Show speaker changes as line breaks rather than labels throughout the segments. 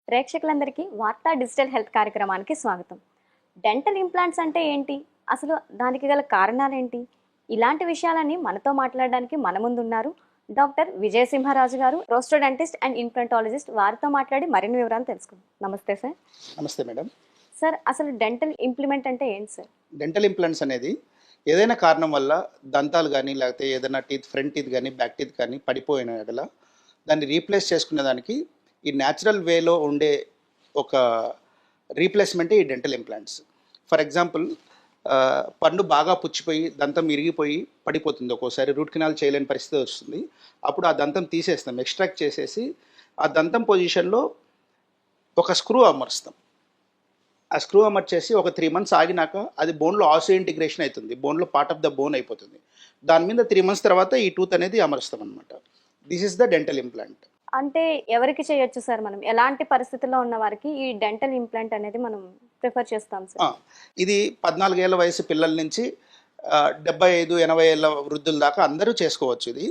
ప్రేక్షకులందరికీ వార్తా digital health కార్యక్రమానికి స్వాగతం. డెంటల్ ఇంప్లాంట్స్ అంటే ఏంటి? అసలు దానికి గల కారణాలేంటి? ఇలాంటి విషయాలన్నీ మనతో మాట్లాడడానికి మన ముందున్నారు డాక్టర్ విజయసింహరాజు గారు, ప్రోస్టోడెంటిస్ట్ అండ్ ఇంప్లాంటాలజిస్ట్. వారితో మాట్లాడి మరిన్ని వివరాలు తెలుసుకుందాం. నమస్తే సార్.
నమస్తే మేడం.
సార్, అసలు డెంటల్ ఇంప్లిమెంట్ అంటే ఏంటి సార్?
డెంటల్ ఇంప్లాంట్స్ అనేది ఏదైనా కారణం వల్ల దంతాలు కానీ లేకపోతే ఏదైనా టీత్, ఫ్రంట్ టీత్ కానీ బ్యాక్ టీత్ కానీ పడిపోయిన ఎడల దాన్ని రీప్లేస్ చేసుకునే దానికి ఈ న్యాచురల్ వేలో ఉండే ఒక రీప్లేస్మెంటే ఈ డెంటల్ ఇంప్లాంట్స్. ఫర్ ఎగ్జాంపుల్, పన్ను బాగా పుచ్చిపోయి దంతం ఇరిగిపోయి పడిపోతుంది, ఒక్కోసారి రూట్ కెనాల్ చేయలేని పరిస్థితి వస్తుంది. అప్పుడు ఆ దంతం తీసేస్తాం, ఎక్స్ట్రాక్ట్ చేసేసి ఆ దంతం పొజిషన్లో ఒక స్క్రూ అమరుస్తాం. ఆ స్క్రూ అమర్చేసి ఒక 3 months ఆగినాక అది బోన్లో ఆసియో ఇంటిగ్రేషన్ అవుతుంది, బోన్లో పార్ట్ ఆఫ్ ద బోన్ అయిపోతుంది. దాని మీద 3 months తర్వాత ఈ టూత్ అనేది అమరుస్తాం అనమాట. This is the dental implant.
అంటే ఎవరికి చేయొచ్చు సార్? మనం ఎలాంటి పరిస్థితుల్లో ఉన్న వారికి ఈ డెంటల్ ఇంప్లాంట్ అనేది మనం ప్రిఫర్ చేస్తాం సార్?
ఇది 14 ఏళ్ల వయసు పిల్లల నుంచి 75-80 ఏళ్ళ వృద్ధుల దాకా అందరూ చేసుకోవచ్చు. ఇది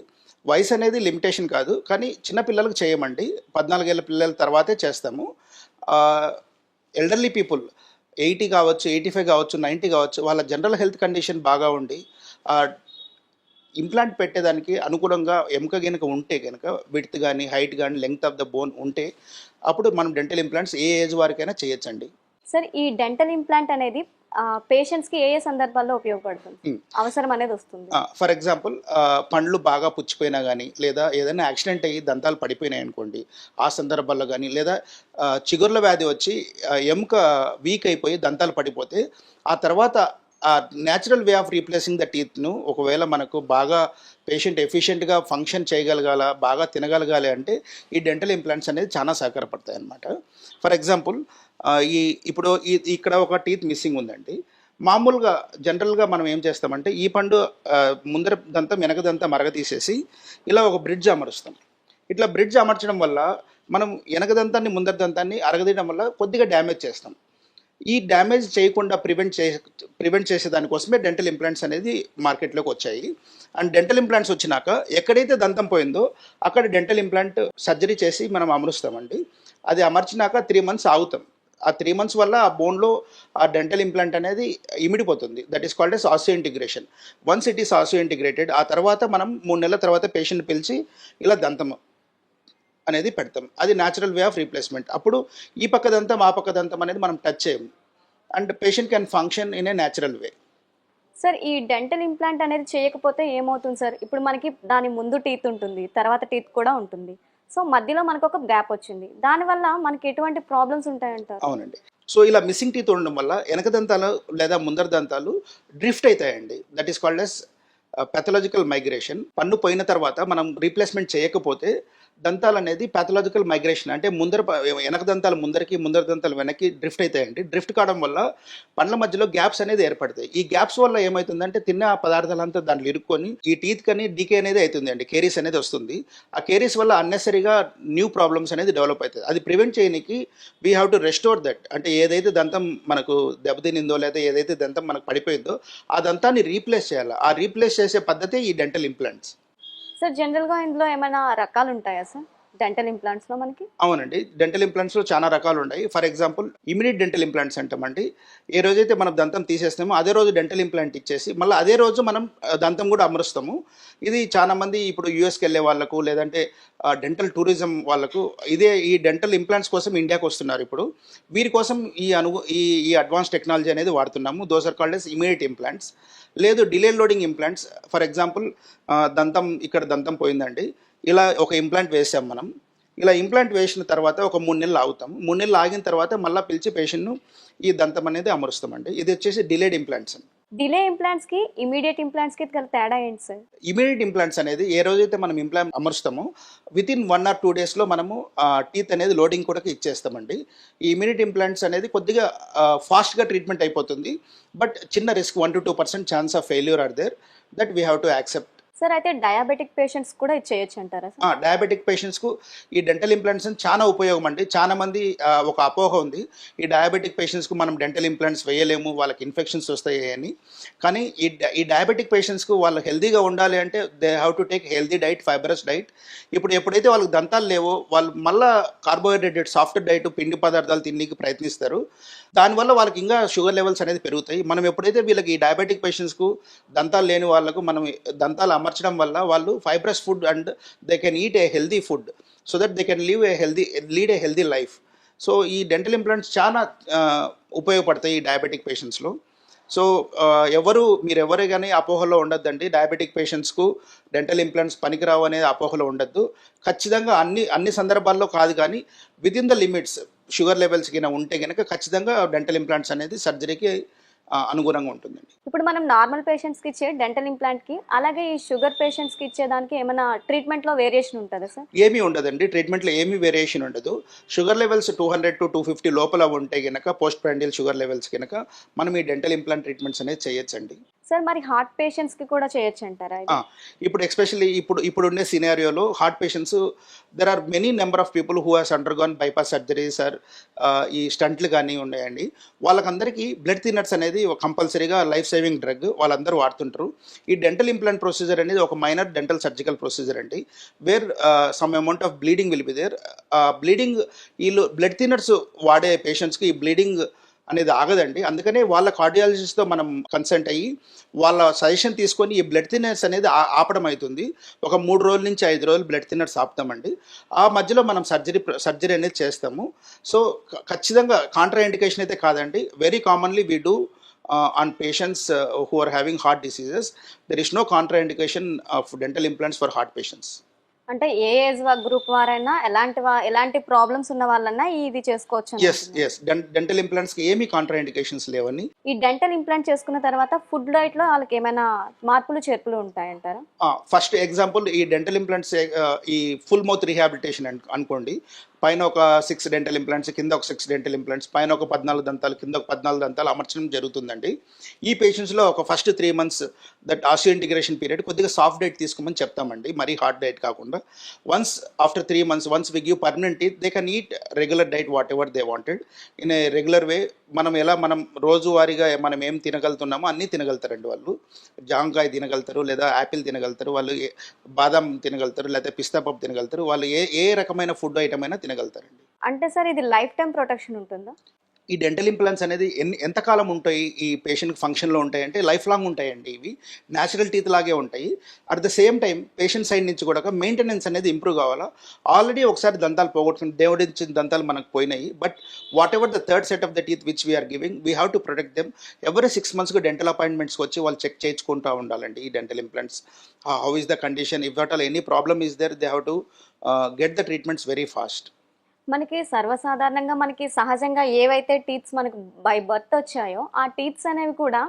వయసు అనేది లిమిటేషన్ కాదు, కానీ చిన్న పిల్లలకు చేయమండి. 14 ఏళ్ళ పిల్లల తర్వాతే చేస్తాము. ఎల్డర్లీ పీపుల్ 80 కావచ్చు, 85 కావచ్చు, 90 కావచ్చు, వాళ్ళ జనరల్ హెల్త్ కండిషన్ బాగా ఉండి ఇంప్లాంట్ పెట్టేదానికి అనుగుణంగా ఎముక గనుక ఉంటే కనుక, విడ్త్ కానీ హైట్ కానీ లెంగ్త్ ఆఫ్ ద బోన్ ఉంటే అప్పుడు మనం డెంటల్ ఇంప్లాంట్స్ ఏ ఏజ్ వారికైనా చేయొచ్చండి.
సార్, ఈ డెంటల్ ఇంప్లాంట్ అనేది పేషెంట్స్కి ఏ సందర్భాల్లో ఉపయోగపడుతుంది, అవసరం అనేది వస్తుంది?
ఫర్ ఎగ్జాంపుల్, పండ్లు బాగా పుచ్చిపోయినా కానీ, లేదా ఏదైనా యాక్సిడెంట్ అయ్యి దంతాలు పడిపోయినాయి అనుకోండి, ఆ సందర్భాల్లో కానీ, లేదా చిగుర్ల వ్యాధి వచ్చి ఎముక వీక్ అయిపోయి దంతాలు పడిపోతే ఆ తర్వాత ఆ natural way of replacing the టీత్ను ఒకవేళ మనకు బాగా పేషెంట్ ఎఫిషియెంట్గా ఫంక్షన్ చేయగలగాల, బాగా తినగలగాలి అంటే ఈ డెంటల్ ఇంప్లాంట్స్ అనేది చాలా సహకారపడతాయి అన్నమాట. ఫర్ ఎగ్జాంపుల్, ఇప్పుడు ఇక్కడ ఒక టీత్ మిస్సింగ్ ఉందండి. మామూలుగా జనరల్గా మనం ఏం చేస్తామంటే ఈ పండు ముందర దంతం వెనక దంతం మరగతీసేసి ఇలా ఒక బ్రిడ్జ్ అమరుస్తాం. ఇట్లా బ్రిడ్జ్ అమర్చడం వల్ల మనం వెనక దంతాన్ని ముందర దంతాన్ని అరగదీయడం వల్ల కొద్దిగా డ్యామేజ్ చేస్తాం. ఈ డ్యామేజ్ చేయకుండా ప్రివెంట్ చేసే దానికోసమే డెంటల్ ఇంప్లాంట్స్ అనేది మార్కెట్లోకి వచ్చాయి. అండ్ డెంటల్ ఇంప్లాంట్స్ వచ్చినాక ఎక్కడైతే దంతం పోయిందో అక్కడ డెంటల్ ఇంప్లాంట్ సర్జరీ చేసి మనం అమరుస్తామండి. అది అమర్చినాక 3 months ఆగుతాం. ఆ 3 months వల్ల ఆ బోన్లో ఆ డెంటల్ ఇంప్లాంట్ అనేది ఇమిడిపోతుంది. That is called as osseointegration. Once it is osseointegrated, ఆ తర్వాత మనం 3 నెలల తర్వాత పేషెంట్ పిలిచి ఇలా దంతం అనేది పెడతాం. అది న్యాచురల్ వే ఆఫ్ రీప్లేస్మెంట్. అప్పుడు ఈ పక్క దంతం ఆ పక్క దంతం అనేది మనం టచ్ చేయము and patient can function in a natural way.
Sir, ఈ డెంటల్ ఇంప్లాంట్ అనేది చేయకపోతే ఏమవుతుంది సార్? ఇప్పుడు మనకి దాని ముందు టీత్ ఉంటుంది, తర్వాత టీత్ కూడా ఉంటుంది. సో మధ్యలో మనకు ఒక గ్యాప్ వచ్చింది, దానివల్ల మనకి ఎటువంటి ప్రాబ్లమ్స్ ఉంటాయంటారు?
అవునండి. సో ఇలా మిస్సింగ్ టీత్ ఉండడం వల్ల వెనక దంతాలు లేదా ముందర దంతాలు డ్రిఫ్ట్ అవుతాయండి. That is called yes pathological migration. పన్ను పోయిన తర్వాత మనం రీప్లేస్మెంట్ చేయకపోతే దంతాలు అనేది పాథలాజికల్ మైగ్రేషన్ అంటే వెనక దంతాలు ముందరికి, ముందర దంతాలు వెనక్కి డ్రిఫ్ట్ అవుతాయండి. డ్రిఫ్ట్ కావడం వల్ల పండ్ల మధ్యలో గ్యాప్స్ అనేది ఏర్పడతాయి. ఈ గ్యాప్స్ వల్ల ఏమవుతుందంటే తిన్న పదార్థాలంతా దాంట్లో ఇరుక్కొని ఈ టీత్ కని డీకే అనేది అవుతుంది అండి, కేరీస్ అనేది వస్తుంది. ఆ కేరీస్ వల్ల అన్నెసరీగా న్యూ ప్రాబ్లమ్స్ అనేది డెవలప్ అవుతుంది. అది ప్రివెంట్ చేయడానికి we have to restore that. అంటే ఏదైతే దంతం మనకు దెబ్బతినిందో లేదా ఏదైతే దంతం మనకు పడిపోయిందో ఆ దంతాన్ని రీప్లేస్ చేయాలి. ఆ రీప్లేస్ చేసే పద్ధతి ఈ డెంటల్ ఇంప్లాంట్స్.
సార్, జనరల్గా ఇందులో ఏమైనా రకాలు ఉంటాయా సార్ డెంటల్ ఇంప్లాంట్స్లో మనకి?
అవునండి, డెంటల్ ఇంప్లాంట్స్లో చాలా రకాలు ఉన్నాయి. For example, immediate dental implants అంటామండి. ఏ రోజైతే మనం దంతం తీసేస్తామో అదే రోజు డెంటల్ ఇంప్లాంట్ ఇచ్చేసి మళ్ళీ అదే రోజు మనం దంతం కూడా అమరుస్తాము. ఇది చాలా మంది ఇప్పుడు యూఎస్కి వెళ్ళే వాళ్ళకు లేదంటే డెంటల్ టూరిజం వాళ్ళకు ఈ డెంటల్ ఇంప్లాంట్స్ కోసం ఇండియాకి వస్తున్నారు. ఇప్పుడు వీరి కోసం ఈ అడ్వాన్స్ టెక్నాలజీ అనేది వాడుతున్నాము. Those are called as immediate implants. లేదు delay loading implants. For example, ఇక్కడ దంతం పోయిందండి, ఇలా ఒక ఇంప్లాంట్ వేసాం మనం. ఇలా ఇంప్లాంట్ వేసిన తర్వాత ఒక 3 నెలలు ఆగుతాం. 3 నెలలు ఆగిన తర్వాత మళ్ళీ పిలిచి పేషెంట్ను ఈ దంతం అనేది అమరుస్తామండి. ఇది వచ్చేసి డిలేడ్ ఇంప్లాంట్స్.
డిలే ఇంప్లాంట్స్కి ఇమీడియట్ ఇంప్లాంట్స్కి గల తేడా ఏంటి సార్?
ఇమీడియట్ ఇంప్లాంట్స్ అనేది ఏ రోజైతే మనం ఇంప్లాంట్ అమరుస్తామో వితిన్ 1 or 2 daysలో మనము టీత్ అనేది లోడింగ్ కూడా ఇచ్చేస్తామండి. ఈ ఇమీడియట్ ఇంప్లాంట్స్ అనేది కొద్దిగా ఫాస్ట్గా ట్రీట్మెంట్ అయిపోతుంది. బట్ చిన్న risk 1 to 2% chance of failure are there, that we have to accept.
Sir అయితే డయాబెటిక్ పేషెంట్స్ కూడా ఇది చేయొచ్చు అంటారా సార్?
డయాబెటిక్ పేషెంట్స్కు ఈ డెంటల్ ఇంప్లాంట్స్ చాలా ఉపయోగం అండి. చాలా మంది ఒక అపోహ ఉంది, ఈ డయాబెటిక్ పేషెంట్స్కు మనం డెంటల్ ఇంప్లాంట్స్ వేయలేము, వాళ్ళకి ఇన్ఫెక్షన్స్ వస్తాయి అని. కానీ ఈ డయాబెటిక్ పేషెంట్స్కు వాళ్ళు హెల్తీగా ఉండాలి అంటే they have to take healthy diet, fibrous diet. ఎప్పుడైతే వాళ్ళకి దంతాలు లేవో వాళ్ళు మళ్ళీ కార్బోహైడ్రేటెడ్ సాఫ్ట్ డైట్, పిండి పదార్థాలు తినడానికి ప్రయత్నిస్తారు. దానివల్ల వాళ్ళకి ఇంకా షుగర్ లెవెల్స్ అనేది పెరుగుతాయి. మనం ఎప్పుడైతే వీళ్ళకి ఈ డయాబెటిక్ పేషెంట్స్కు దంతాలు లేని వాళ్ళకు మనం దంతాలు అమర్చడం వల్ల వాళ్ళు fibrous food and they can eat a healthy food so that they can lead a healthy life. So ఈ డెంటల్ ఇంప్లాంట్స్ చాలా ఉపయోగపడతాయి ఈ డయాబెటిక్ పేషెంట్స్లో. సో మీరెవరు కానీ అపోహలో ఉండొద్దండి, డయాబెటిక్ పేషెంట్స్కు డెంటల్ ఇంప్లాంట్స్ పనికిరావు అనే అపోహలో ఉండొద్దు. ఖచ్చితంగా అన్ని సందర్భాల్లో కాదు, కానీ within the limits sugar levels కింద ఉంటే కనుక ఖచ్చితంగా డెంటల్ ఇంప్లాంట్స్ అనేది సర్జరీకి అనుగుణంగా ఉంటుందండి.
ఇప్పుడు మనం నార్మల్ పేషెంట్స్కి ఇచ్చే డెంటల్ ఇంప్లాంట్కి అలాగే ఈ షుగర్ పేషెంట్స్కి ఇచ్చేదానికి ఏమైనా ట్రీట్మెంట్లో వేరియేషన్ ఉంటుందా సార్?
ఏమీ ఉండదండి, ట్రీట్మెంట్లో ఏమీ వేరియేషన్ ఉండదు. షుగర్ లెవెల్స్ 200 to 250 లోపల ఉంటే కనుక పోస్ట్ ప్రాండియల్ షుగర్ లెవెల్స్ కనుక మనం ఈ డెంటల్ ఇంప్లాంట్ ట్రీట్మెంట్స్ అనేది చేయొచ్చండి.
సార్ మరి హార్ట్ పేషెంట్స్కి కూడా చేయొచ్చు అంటారా ఇది?
ఇప్పుడు ఎస్పెషల్లీ ఇప్పుడు ఉండే సినారియోలో heart patients, there are many number of people who has undergone bypass surgeries or ఈ స్టంట్లు కానీ ఉన్నాయండి. వాళ్ళకందరికీ బ్లడ్ థిన్నర్స్ అనేది ఒక కంపల్సరీగా లైఫ్ సేవింగ్ డ్రగ్ వాళ్ళందరూ వాడుతుంటారు. ఈ డెంటల్ ఇంప్లాంట్ ప్రొసీజర్ అనేది ఒక మైనర్ డెంటల్ సర్జికల్ ప్రొసీజర్ అండి, where some amount of bleeding will be there. Bleeding వీళ్ళు బ్లడ్ థిన్నర్స్ వాడే పేషెంట్స్కి ఈ బ్లీడింగ్ అనేది ఆగదండి. అందుకనే వాళ్ళ కార్డియాలజిస్ట్తో మనం కన్సల్ట్ అయ్యి వాళ్ళ సజెషన్ తీసుకొని ఈ బ్లడ్ థిన్నర్స్ అనేది ఆపడం అవుతుంది. ఒక 3 రోజుల నుంచి 5 రోజులు బ్లడ్ థిన్నర్స్ ఆపుతామండి. ఆ మధ్యలో మనం సర్జరీ అనేది చేస్తాము. సో ఖచ్చితంగా కాంట్రా ఇండికేషన్ అయితే కాదండి. Very commonly we do on patients who are having heart diseases. There is no contraindication of dental implants for heart patients.
అంటే ఏ ఏజ్ గ్రూప్ వారైనా ఎలాంటి ప్రాబ్లమ్స్ ఉన్న వాళ్ళన్నా ఇది చేసుకోవచ్చు?
ఎస్ డెంటల్ ఇంప్లాంట్స్కి ఏమీ కాంట్రా ఇండికేషన్స్ లేవని.
ఈ డెంటల్ ఇంప్లాంట్ చేసుకున్న తర్వాత ఫుడ్ డైట్లో వాళ్ళకి ఏమైనా మార్పులు చేర్పులు ఉంటాయంటారా?
ఫస్ట్ ఎగ్జాంపుల్, ఈ డెంటల్ ఇంప్లాంట్స్ ఈ ఫుల్ మౌత్ రీహాబిలిటేషన్ అనుకోండి. పైన ఒక 6 డెంటల్ ఇంప్లాంట్స్, కింద ఒక 6 డెంటల్ ఇంప్లాంట్స్, పైన ఒక 14 దంతాలు, కింద ఒక 14 దంతాలు అమర్చడం జరుగుతుందండి. ఈ పేషెంట్స్లో ఒక first 3 months that osteointegration period కొద్దిగా సాఫ్ట్ డైట్ తీసుకోమని చెప్తామండి, మరీ హార్డ్ డైట్ కాకుండా. After 3 months once we give permanent teeth, they can eat regular diet whatever they wanted in a regular way. మనం రోజువారీగా మనం ఏం తినగలుగుతున్నామో అన్నీ తినగలుగుతారండి వాళ్ళు. జాంకాయ తినగలుగుతారు, లేదా యాపిల్ తినగలుగుతారు, వాళ్ళు బాదాం తినగలుగుతారు, లేదా పిస్తా పప్పు తినగలుగుతారు. వాళ్ళు ఏ రకమైన ఫుడ్ ఐటమ్ అయినా తినగలుగుతారండి.
అంటే సార్ ఇది లైఫ్ టైం ప్రొటెక్షన్ ఉంటుందా?
ఈ డెంటల్ ఇంప్లాంట్స్ అనేది ఎంతకాలం ఉంటాయి ఈ పేషెంట్కి ఫంక్షన్లో ఉంటాయి అంటే లైఫ్ లాంగ్ ఉంటాయండి. ఇవి న్యాచురల్ టీత్ లాగే ఉంటాయి. At the same time patient side నుంచి కూడా మెయింటెనెన్స్ అనేది ఇంప్రూవ్ కావాలా. ఆల్రెడీ ఒకసారి దంతాలు పోగొట్టుకుని దేవుడి ఇచ్చిన దంతాలు మనకు పోయినాయి, but whatever the third set of the teeth which we are giving we have to protect them. Every 6 months dental అపాయింట్మెంట్స్కి వచ్చి వాళ్ళు చెక్ చేయించుకుంటూ ఉండాలండి ఈ dental implants. How is the condition, if at all any problem is there, they have to get the treatments very fast.
మనకి సర్వసాధారణంగా మనకి సహజంగా ఏవైతే టీత్స్ మనకు బై బర్త్ వచ్చాయో ఆ టీత్స్ అనేవి కూడా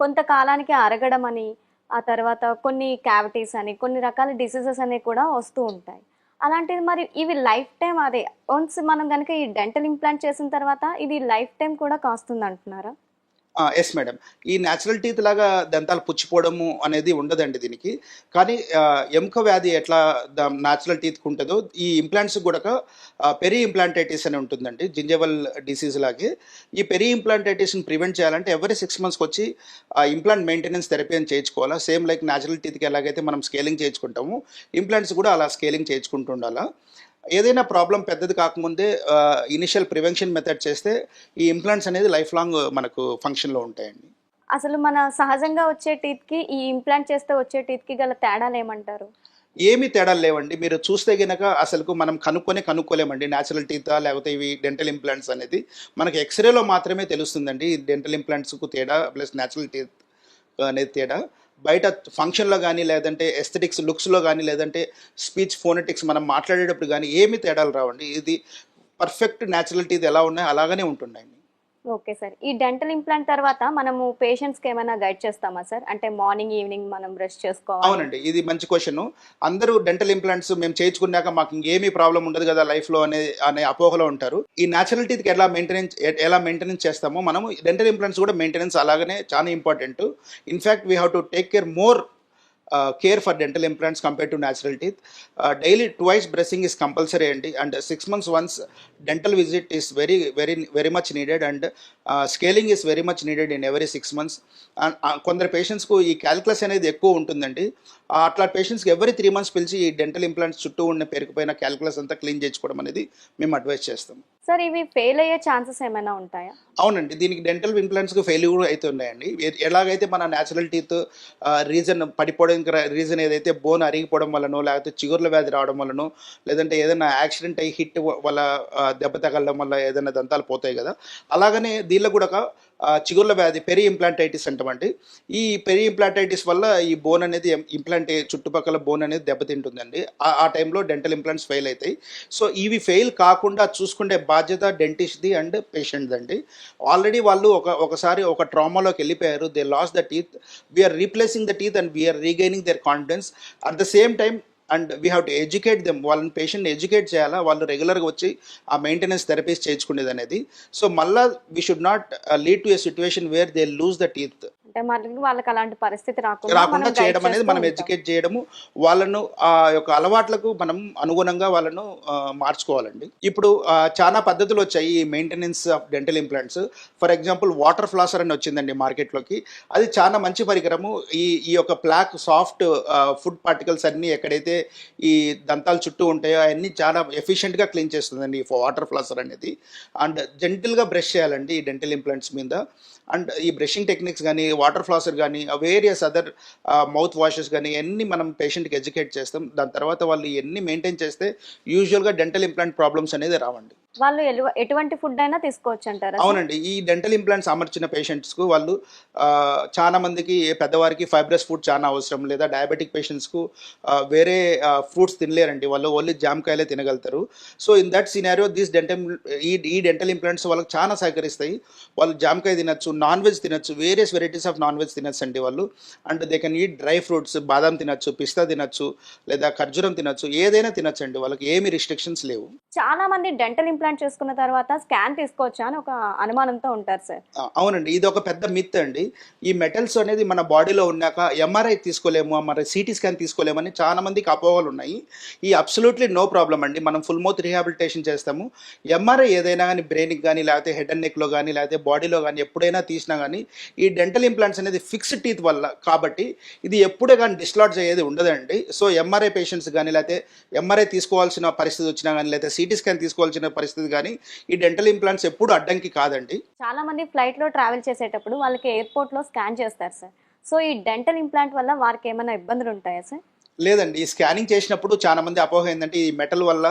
కొంతకాలానికి అరగడం అని, ఆ తర్వాత కొన్ని క్యావిటీస్ అని, కొన్ని రకాల డిసీజెస్ అనేవి కూడా వస్తూ ఉంటాయి. అలాంటిది మరి ఇవి లైఫ్ టైం, అదే వన్స్ మనం కనుక ఈ డెంటల్ ఇంప్లాంట్ చేసిన తర్వాత ఇది లైఫ్ టైం కూడా కాస్తుంది అంటున్నారా?
ఎస్ మేడం, ఈ న్యాచురల్ టీత్ లాగా దంతాలు పుచ్చిపోవడము అనేది ఉండదండి దీనికి. కానీ ఎముక వ్యాధి ఎట్లా న్యాచురల్ టీత్కి ఉంటుందో ఈ ఇంప్లాంట్స్ కూడా పెరి ఇంప్లాంటైటిస్ అని ఉంటుందండి, జింజవల్ డిసీజ్ లాగే. ఈ పెరి ఇంప్లాంటైటిస్ని ప్రివెంట్ చేయాలంటే ఎవరీ 6 monthsకి వచ్చి ఇంప్లాంట్ మెయింటెనెన్స్ థెరపీ అని చేయించుకోవాలా. సేమ్ లైక్ న్యాచురల్ టీత్కి ఎలాగైతే మనం స్కేలింగ్ చేయించుకుంటాము, ఇంప్లాంట్స్ కూడా అలా స్కేలింగ్ చేయించుకుంటూ ఉండాలా. ఏదైనా ప్రాబ్లం పెద్దది కాకముందే ఇనిషియల్ ప్రివెన్షన్ మెథడ్ చేస్తే ఈ ఇంప్లాంట్స్ అనేది లైఫ్ లాంగ్ మనకు ఫంక్షన్లో ఉంటాయండి.
అసలు మన సహజంగా వచ్చే టీత్కి ఈ ఇంప్లాంట్ చేస్తే వచ్చే టీత్కి గల తేడాలు ఏమంటారు?
ఏమీ తేడాలు లేవండి. మీరు చూస్తే గనక అసలు మనం కనుక్కోలేమండి న్యాచురల్ టీతా లేకపోతే ఇవి డెంటల్ ఇంప్లాంట్స్ అనేది. మనకి ఎక్స్రేలో మాత్రమే తెలుస్తుందండి డెంటల్ ఇంప్లాంట్స్కు తేడా ప్లస్ న్యాచురల్ టీత్ అనేది తేడా. బయట ఫంక్షన్లో కానీ, లేదంటే ఎస్థెటిక్స్ లుక్స్లో కానీ, లేదంటే స్పీచ్ ఫోనెటిక్స్ మనం మాట్లాడేటప్పుడు కానీ ఏమీ తేడాలు రావండి. ఇది పర్ఫెక్ట్ న్యాచురల్ టీత్ ఎలా ఉన్నాయో అలాగనే ఉంటున్నాయి.
ఓకే సార్, ఈ డెంటల్ ఇంప్లాంట్ తర్వాత మనము పేషెంట్స్కి ఏమైనా గైడ్ చేస్తామా సార్? అంటే మార్నింగ్ ఈవినింగ్ మనం బ్రష్ చేసుకోవాలి.
అవునండి, ఇది మంచి క్వశ్చన్. అందరూ డెంటల్ ఇంప్లాంట్స్ మేము చేయించుకున్నాక మాకు ఇంకేమీ ప్రాబ్లం ఉండదు కదా లైఫ్లో అనే అపోహలో ఉంటారు. ఈ న్యాచురల్ టీత్కి ఎలా మెయింటెనెన్స్ చేస్తామో మనము డెంటల్ ఇంప్లాంట్స్ కూడా మెయింటెనెన్స్ అలాగనే చాలా important. In fact we have to take care more care for dental implants compare to natural teeth. Daily twice brushing is compulsory అండి, and 6 months once dental visit is very much needed, and scaling is very much needed in every 6 months. And కొందరు పేషెంట్స్కు ఈ calculus అనేది ఎక్కువ ఉంటుందండి. అట్లా పేషెంట్స్కి every 3 months పిలిచి ఈ డెంటల్ ఇంప్లాంట్స్ చుట్టూ ఉన్న పెరిగిపోయిన క్యాల్కులస్ అంతా క్లీన్ చేయించుకోవడం అనేది మేము అడ్వైస్ చేస్తాం.
సార్ ఇవి ఫెయిల్ అయ్యే ఛాన్సెస్ ఏమైనా ఉంటాయా?
అవునండి, దీనికి డెంటల్ ఇంప్లాంట్స్కి ఫెయిల్యూర్ అయితే ఉన్నాయండి. ఎలాగైతే మన న్యాచురల్ టీత్ రీజన్ పడిపోవడానికి రీజన్ ఏదైతే బోన్ అరిగిపోవడం వల్లనో, లేకపోతే చిగుర్ల వ్యాధి రావడం వల్లనో, లేదంటే ఏదైనా యాక్సిడెంట్ అయ్యి హిట్ వల్ల దెబ్బ తగలడం వల్ల ఏదైనా దంతాలు పోతాయి కదా, అలాగనే దీనిలో కూడా చిగుర్ల వ్యాధి పెరి ఇంప్లాంటైటిస్ అంటామండి. ఈ పెరి ఇంప్లాంటైటిస్ వల్ల ఈ బోన్ అనేది ఇంప్లాంట్ చుట్టుపక్కల బోన్ అనేది దెబ్బతింటుందండి. ఆ టైంలో డెంటల్ ఇంప్లాంట్స్ ఫెయిల్ అవుతాయి. సో ఇవి ఫెయిల్ కాకుండా చూసుకునే బాధ్యత డెంటిస్ట్ది అండ్ పేషెంట్ది అండి. ఆల్రెడీ వాళ్ళు ఒకసారి ఒక ట్రామాలోకి వెళ్ళిపోయారు, they lose the teeth, we are replacing the teeth and we are regaining their confidence at the same time. And we have to educate them, వాళ్ళని పేషెంట్ని ఎడ్యుకేట్ చేయాలా, వాళ్ళు రెగ్యులర్గా వచ్చి ఆ మెయింటెనెన్స్ థెరపీస్ చేయించుకునేది అనేది. సో మళ్ళీ we should not lead to a situation where they lose the teeth.
అంటే మళ్ళీ వాళ్ళకి అలాంటి పరిస్థితి రాకుండా
రాకుండా
మనం
చేయడం
గైడ్
అనేది
చేస్తూ
మనం
ఉంటాం.
ఎడ్యుకేట్ చేయడము, వాళ్ళను ఆ యొక్క అలవాట్లకు మనం అనుగుణంగా వాళ్ళను మార్చుకోవాలండి. ఇప్పుడు చాలా పద్ధతులు వచ్చాయి ఈ maintenance of dental implants. For example water flosser అని వచ్చిందండి మార్కెట్లోకి. అది చాలా మంచి పరికరము. ఈ యొక్క ప్లాక్ సాఫ్ట్ ఫుడ్ పార్టికల్స్ అన్నీ ఎక్కడైతే ఈ దంతాల చుట్టూ ఉంటాయో అవన్నీ చాలా ఎఫిషియెంట్గా క్లీన్ చేస్తుందండి ఈ వాటర్ ఫ్లాసర్ అనేది. అండ్ జెంటిల్గా బ్రష్ చేయాలండి ఈ డెంటల్ ఇంప్లాంట్స్ మీద. అండ్ ఈ బ్రషింగ్ టెక్నిక్స్ కానీ, వాటర్ ఫ్లాసర్ కానీ, వేరియస్ అదర్ మౌత్ వాషెస్ కానీ అన్నీ మనం పేషెంట్కి ఎడ్యుకేట్ చేస్తాం. దాని తర్వాత వాళ్ళు ఇవన్నీ మెయింటైన్ చేస్తే యూజువల్గా డెంటల్ ఇంప్లాంట్ ప్రాబ్లమ్స్ అనేది రావండి.
వాళ్ళు ఎటువంటి ఫుడ్ అయినా తీసుకోవచ్చు అంటారా?
అవునండి, ఈ డెంటల్ ఇంప్లాంట్స్ అమర్చిన పేషెంట్స్కు వాళ్ళు చాలా మందికి పెద్దవారికి ఫైబ్రస్ ఫుడ్ చాలా అవసరం, లేదా డయాబెటిక్ పేషెంట్స్కు వేరే ఫ్రూట్స్ తినలేరండి, వాళ్ళు ఓన్లీ జామకాయలే తినగలుగుతారు. సో ఇన్ దట్ సినారియో ఈ డెంటల్ ఇంప్లాంట్స్ వాళ్ళకి చాలా సహకరిస్తాయి. వాళ్ళు జామకాయ తినచ్చు, నాన్ వెజ్ తినచ్చు, various varieties of non veg తినచ్చు అండి వాళ్ళు. And they can eat dry fruits, బాదాం తినచ్చు, పిస్తా తినచ్చు, లేదా ఖర్జూరం తినచ్చు, ఏదైనా తినచ్చు అండి, వాళ్ళకి ఏమి రిస్ట్రిక్షన్స్ లేవు.
చాలా మంది డెంటల్ ఇంప్లాంట్ చేసుకున్న తర్వాత స్కాన్ తీసుకోవచ్చా అని ఒక అనుమానంతో ఉంటారు సార్.
అవునండి, ఇది ఒక పెద్ద మిత్ అండి. ఈ మెటల్స్ అనేది మన బాడీలో ఉన్నాక ఎంఆర్ఐ తీసుకోలేము, మరి సిటీ స్కాన్ తీసుకోలేమని చాలా మందికి అపోహలు ఉన్నాయి. ఈ అబ్సల్యూట్లీ నో ప్రాబ్లం అండి, మనం ఫుల్ మౌత్ రీహాబిలిటేషన్ చేస్తాము. ఎంఆర్ఐ ఏదైనా కానీ బ్రెయిన్కి కానీ, లేకపోతే హెడ్ అండ్ నెక్లో కానీ, లేకపోతే బాడీలో కానీ ఎప్పుడైనా తీసినా కానీ ఈ డెంటల్ ఇంప్లాంట్స్ అనేది ఫిక్స్డ్ టీత్ వల్ల కాబట్టి ఇది ఎప్పుడే కానీ డిస్లాడ్జ్ అయ్యేది ఉండదండి. సో ఎంఆర్ఐ పేషెంట్స్ కానీ, లేకపోతే ఎంఆర్ఐ తీసుకోవాల్సిన పరిస్థితి వచ్చినా కానీ, లేకపోతే సిటీ స్కాన్ తీసుకోవాల్సిన పరిస్థితి కానీ ఈ డెంటల్ ఇంప్లాంట్స్ ఎప్పుడు అడ్డంకి కాదండి.
చాలా మంది ఫ్లైట్ లో ట్రావెల్ చేసేటప్పుడు వాళ్ళకి ఎయిర్పోర్ట్ లో స్కాన్ చేస్తారు సార్. సో ఈ డెంటల్ ఇంప్లాంట్ వల్ల వారికి ఏమైనా ఇబ్బందులు ఉంటాయా సార్?
లేదండి, ఈ స్కానింగ్ చేసినప్పుడు చాలా మంది అపోహ ఏంటంటే ఈ మెటల్ వల్ల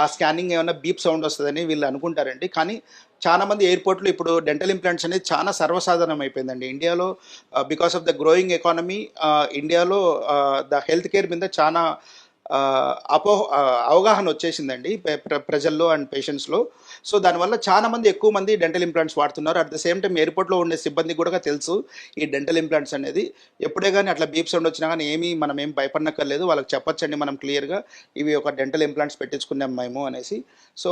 ఆ స్కానింగ్ ఏమైనా బీప్ సౌండ్ వస్తుందని వీళ్ళు అనుకుంటారండి. కానీ చాలా మంది ఎయిర్పోర్ట్లో ఇప్పుడు డెంటల్ ఇంప్లాంట్స్ అనేది చాలా సర్వసాధారణం అయిపోయిందండి ఇండియాలో. Because of the growing economy ఇండియాలో ద హెల్త్ కేర్ మీద చాలా అవగాహన వచ్చేసిందండి ప్రజల్లో అండ్ పేషెంట్స్లో. సో దానివల్ల చాలా మంది ఎక్కువ మంది డెంటల్ ఇంప్లాంట్స్ వాడుతున్నారు. అట్ ద సేమ్ టైం ఎయిర్పోర్ట్లో ఉండే సిబ్బంది కూడా తెలుసు ఈ డెంటల్ ఇంప్లాంట్స్ అనేది. ఎప్పుడే కానీ అట్లా బీప్ సౌండ్ వచ్చినా కానీ మనం ఏం భయపడనక్కర్లేదు, వాళ్ళకి చెప్పొచ్చండి మనం క్లియర్గా ఇవి ఒక డెంటల్ ఇంప్లాంట్స్ పెట్టించుకున్నాం మేము అనేసి. So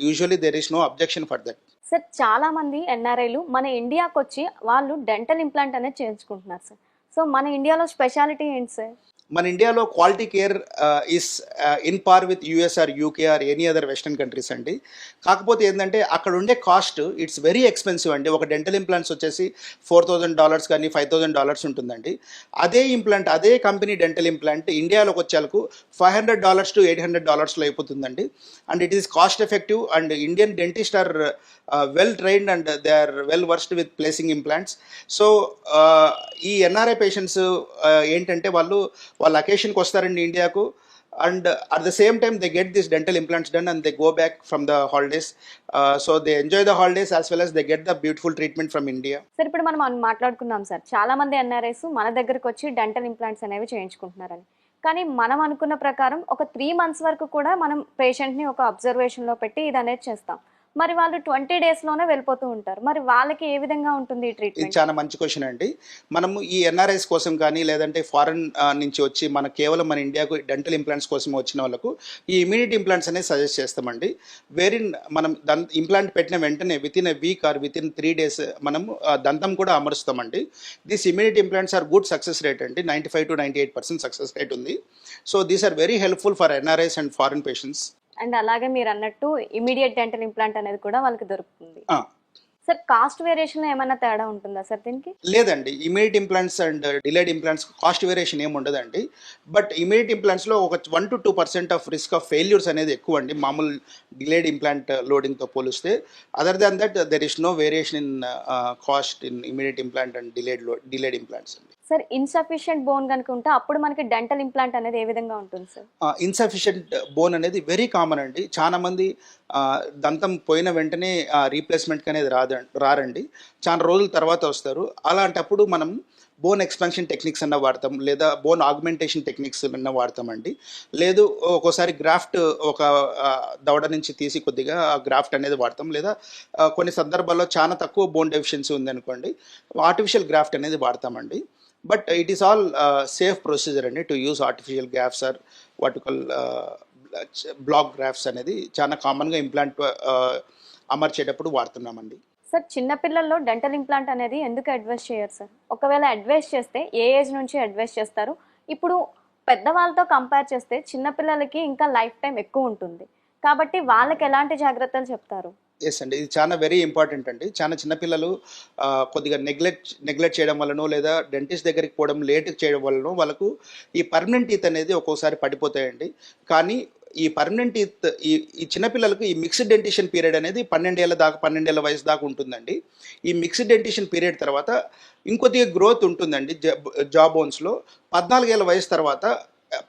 usually there is no objection for that.
Sir చాలా మంది ఎన్ఆర్ఐలు మన ఇండియాకి వచ్చి వాళ్ళు డెంటల్ ఇంప్లాంట్ అనేది చేయించుకుంటున్నారు సార్. సో మన ఇండియాలో స్పెషాలిటీ ఏంటి సార్?
మన ఇండియాలో quality care is in par with US or UK or any other western countries అండి. కాకపోతే ఏంటంటే అక్కడ ఉండే కాస్ట్ ఇట్స్ వెరీ ఎక్స్పెన్సివ్ అండి. ఒక డెంటల్ ఇంప్లాంట్స్ వచ్చేసి $4,000 కానీ $5,000 ఉంటుందండి. అదే ఇంప్లాంట్, అదే కంపెనీ డెంటల్ ఇంప్లాంట్ ఇండియాలోకి వచ్చేలకు $500 to $800 అయిపోతుందండి. And it is cost effective and Indian dentist are well trained and they are well versed with placing implants. So ఈ ఎన్ఆర్ఐ పేషెంట్స్ ఏంటంటే వాళ్ళ అకేషన్కి వస్తారండి ఇండియాకు, and at the same time they get this dental implants done and they go back from the holidays. So they enjoy the holidays as well as they get the beautiful treatment from India.
Sir ఇప్పుడు మనం మాట్లాడుకున్నాం sir, చాలా మంది NRIs మన దగ్గరకు వచ్చి dental implants అనేవి చేయించుకుంటున్నారని. కానీ మనం అనుకున్న ప్రకారం ఒక 3 months వరకు కూడా మనం పేషెంట్ని ఒక అబ్జర్వేషన్లో పెట్టి ఇది అనేది చేస్తాం. మరి వాళ్ళు 20 డేస్లోనే వెళ్ళిపోతూ ఉంటారు. మరి వాళ్ళకి ఏ విధంగా ఉంటుంది ఈ
ఇది
ట్రీట్మెంట్?
చాలా మంచి క్వశ్చన్ అండి. మనము ఈ ఎన్ఆర్ఐస్ కోసం కానీ, లేదంటే ఫారెన్ నుంచి వచ్చి కేవలం మన ఇండియాకు డెంటల్ ఇంప్లాంట్స్ కోసం వచ్చిన వాళ్ళకు ఈ ఇమ్యూనిటీ ఇంప్లాంట్స్ అనేది సజెస్ట్ చేస్తామండి. వేరిన్ మనం ఇంప్లాంట్ పెట్టిన వెంటనే within a week or within 3 days మనము దంతం కూడా అమరుస్తామండి. This immunity implants are good success rate అండి. 95-98% సక్సెస్ రేట్ ఉంది. So these are very helpful for NRIs and foreign patients.
And అలాగే మీరు అన్నట్టు ఇమీడియట్ డెంటల్ ఇంప్లాంట్ అనేది కూడా వాళ్ళకి దొరుకుతుంది. సార్ కాస్ట్ వేరియేషన్ ఏమైనా తేడా ఉంటుందా సార్ దీనికి?
లేదండి, immediate implants and delayed implants cost variation ఏమి ఉండదండి. బట్ ఇమీడియట్ ఇంప్లాంట్స్లో ఒక 1-2% ఆఫ్ రిస్క్ ఆఫ్ ఫెయిల్యూర్స్ అనేది ఎక్కువ అండి మామూలు డిలేడ్ ఇంప్లాంట్ లోడింగ్తో పోలిస్తే. Other than that there is no variation in cost in immediate implant and delayed implants అండి.
సార్ ఇన్సఫిషియెంట్ బోన్ కనుక ఉంటే అప్పుడు మనకి డెంటల్ ఇంప్లాంట్ అనేది ఏ విధంగా ఉంటుంది సార్?
ఇన్సఫిషియెంట్ బోన్ అనేది వెరీ కామన్ అండి. చాలా మంది దంతం పోయిన వెంటనే రీప్లేస్మెంట్కి అనేది రారండి, చాలా రోజుల తర్వాత వస్తారు. అలాంటప్పుడు మనం బోన్ ఎక్స్పాన్షన్ టెక్నిక్స్ అన్న వాడతాం, లేదా బోన్ ఆగ్మెంటేషన్ టెక్నిక్స్ అన్న వాడతామండి. లేదు ఒక్కోసారి గ్రాఫ్ట్ ఒక దవడ నుంచి తీసి కొద్దిగా ఆ గ్రాఫ్ట్ అనేది వాడతాం, లేదా కొన్ని సందర్భాల్లో చాలా తక్కువ బోన్ డెఫిషియన్సీ ఉందనుకోండి ఆర్టిఫిషియల్ గ్రాఫ్ట్ అనేది వాడతామండి. But it is all safe procedure అండి to use artificial grafts or what call block grafts అనేది చాలా కామన్గా ఇంప్లాంట్ అమర్చేటప్పుడు వాడుతున్నామండి.
సార్ చిన్నపిల్లల్లో డెంటల్ ఇంప్లాంట్ అనేది ఎందుకు అడ్వైస్ చేయరు సార్? ఒకవేళ అడ్వైస్ చేస్తే ఏ ఏజ్ నుంచి అడ్వైస్ చేస్తారు? ఇప్పుడు పెద్దవాళ్ళతో కంపేర్ చేస్తే చిన్నపిల్లలకి ఇంకా లైఫ్ టైం ఎక్కువ ఉంటుంది కాబట్టి వాళ్ళకి ఎలాంటి జాగ్రత్తలు చెప్తారు?
ఎస్ అండి, ఇది చాలా వెరీ ఇంపార్టెంట్ అండి. చాలా చిన్నపిల్లలు కొద్దిగా నెగ్లెక్ట్ చేయడం వలనో, లేదా డెంటిస్ట్ దగ్గరికి పోవడం లేట్ చేయడం వలనో వాళ్ళకు ఈ పర్మనెంట్ టీత్ అనేది ఒక్కోసారి పడిపోతాయండి. కానీ ఈ పర్మనెంట్ టీత్ ఈ చిన్నపిల్లలకు ఈ మిక్స్డ్ డెంటిషన్ పీరియడ్ అనేది 12 ఏళ్ళ వయసు దాకా ఉంటుందండి. ఈ మిక్స్డ్ డెంటిషన్ పీరియడ్ తర్వాత ఇంకొద్దిగా గ్రోత్ ఉంటుందండి జా బోన్స్లో. 14 ఏళ్ళ వయసు తర్వాత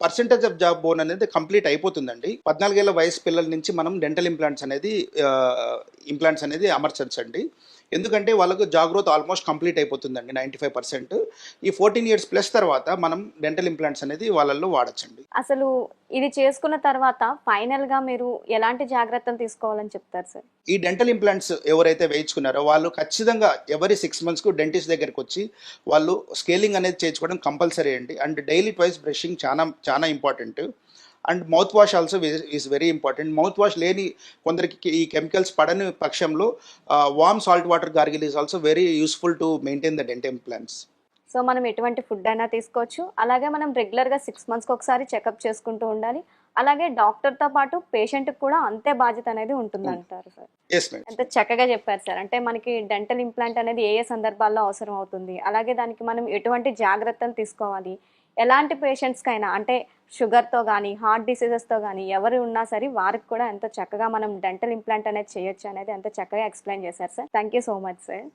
పర్సెంటేజ్ ఆఫ్ జాబ్ బోన్ అనేది కంప్లీట్ అయిపోతుందండి. 14 ఏళ్ళ వయసు పిల్లల నుంచి మనం డెంటల్ ఇంప్లాంట్స్ అనేది అమర్చండి. ఎందుకంటే వాళ్ళకు జా గ్రోత్ ఆల్మోస్ట్ కంప్లీట్ అయిపోతుందండి 95%. ఈ 14 ఇయర్స్ ప్లస్ తర్వాత మనం డెంటల్ ఇంప్లాంట్స్ అనేది వాళ్ళల్లో వాడచ్చండి.
అసలు ఇది చేసుకున్న తర్వాత ఫైనల్గా మీరు ఎలాంటి జాగ్రత్తలు తీసుకోవాలని చెప్తారు సార్?
ఈ డెంటల్ ఇంప్లాంట్స్ ఎవరైతే వేయించుకున్నారో వాళ్ళు ఖచ్చితంగా ఎవరి 6 monthsకు డెంటిస్ట్ దగ్గరికి వచ్చి వాళ్ళు స్కేలింగ్ అనేది చేయించుకోవడం కంపల్సరీ అండి. అండ్ డైలీ ట్వైస్ బ్రషింగ్ చాలా important. And mouth wash also is very important. Mouth wash లేని కొందరికి ఈ కెమికల్స్ పడని పక్షంలో warm salt water gargle is also very useful to maintain the dental implants.
So మనం ఎటువంటి ఫుడ్ అయినా తీసుకోవచ్చు, అలాగే మనం రెగ్యులర్గా 6 monthsకి ఒకసారి చెకప్ చేసుకుంటూ ఉండాలి. అలాగే డాక్టర్తో పాటు పేషెంట్కి కూడా అంతే బాధ్యత అనేది ఉంటుంది అంటారు సార్?
Yes madam.
ఎంత చక్కగా చెప్పారు సార్. అంటే మనకి డెంటల్ ఇంప్లాంట్ అనేది ఏ సందర్భాల్లో అవసరం అవుతుంది, అలాగే దానికి మనం ఎటువంటి జాగ్రత్తలు తీసుకోవాలి, ఎలాంటి పేషెంట్స్కైనా అంటే షుగర్తో కానీ హార్ట్ డిసీజెస్తో కానీ ఎవరు ఉన్నా సరే వారికి కూడా ఎంత చక్కగా మనం డెంటల్ ఇంప్లాంట్ అనేది చేయొచ్చు అనేది ఎంత చక్కగా ఎక్స్ప్లెయిన్ చేశారు sir. Thank you so much sir.